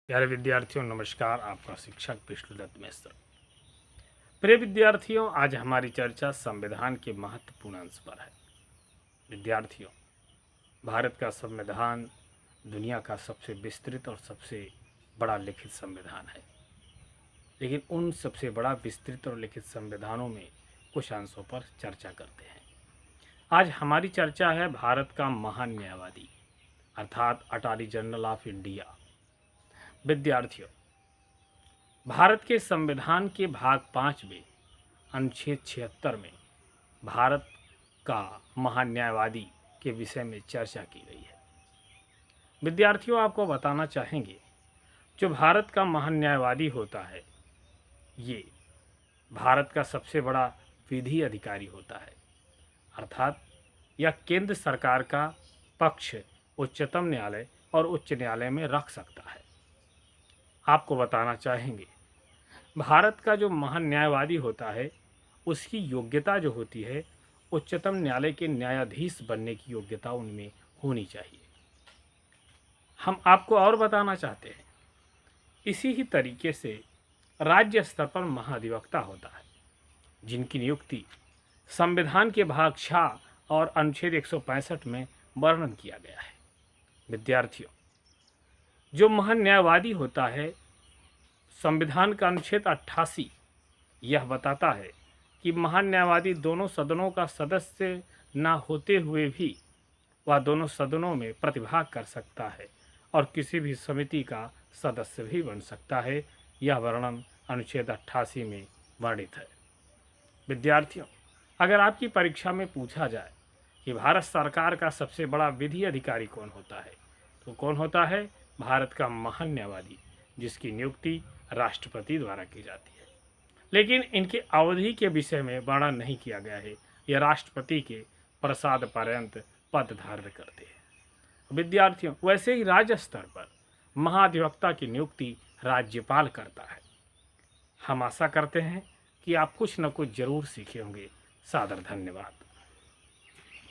प्यारे विद्यार्थियों नमस्कार। आपका शिक्षक विष्णुदत्त मिश्र। प्रिय विद्यार्थियों, आज हमारी चर्चा संविधान के महत्वपूर्ण अंश पर है। विद्यार्थियों, भारत का संविधान दुनिया का सबसे विस्तृत और सबसे बड़ा लिखित संविधान है। लेकिन उन सबसे बड़ा विस्तृत और लिखित संविधानों में कुछ अंशों पर चर्चा करते हैं। आज हमारी चर्चा है भारत का महान न्यायवादी अर्थात अटॉर्नी जनरल ऑफ इंडिया। विद्यार्थियों, भारत के संविधान के भाग 5 में अनुच्छेद 76 में भारत का महान न्यायवादी के विषय में चर्चा की गई है। विद्यार्थियों, आपको बताना चाहेंगे जो भारत का महान न्यायवादी होता है ये भारत का सबसे बड़ा विधि अधिकारी होता है, अर्थात यह केंद्र सरकार का पक्ष उच्चतम न्यायालय और उच्च न्यायालय में रख सकता है। आपको बताना चाहेंगे भारत का जो महान न्यायवादी होता है उसकी योग्यता जो होती है उच्चतम न्यायालय के न्यायाधीश बनने की योग्यता उनमें होनी चाहिए। हम आपको और बताना चाहते हैं इसी ही तरीके से राज्य स्तर पर महाधिवक्ता होता है जिनकी नियुक्ति संविधान के भाग 6 और अनुच्छेद 165 में वर्णन किया गया है। विद्यार्थियों, जो महान न्यायवादी होता है संविधान का अनुच्छेद 88 यह बताता है कि महान न्यायवादी दोनों सदनों का सदस्य न होते हुए भी वह दोनों सदनों में प्रतिभाग कर सकता है और किसी भी समिति का सदस्य भी बन सकता है। यह वर्णन अनुच्छेद 88 में वर्णित है। विद्यार्थियों, अगर आपकी परीक्षा में पूछा जाए कि भारत सरकार का सबसे बड़ा विधि अधिकारी कौन होता है तो कौन होता है? भारत का महान न्यायवादी, जिसकी नियुक्ति राष्ट्रपति द्वारा की जाती है। लेकिन इनके अवधि के विषय में वर्णन नहीं किया गया है। यह राष्ट्रपति के प्रसाद पर्यंत पद धारण करते हैं। विद्यार्थियों, वैसे ही राज्य स्तर पर महाधिवक्ता की नियुक्ति राज्यपाल करता है। हम आशा करते हैं कि आप कुछ न कुछ जरूर सीखे होंगे। सादर धन्यवाद।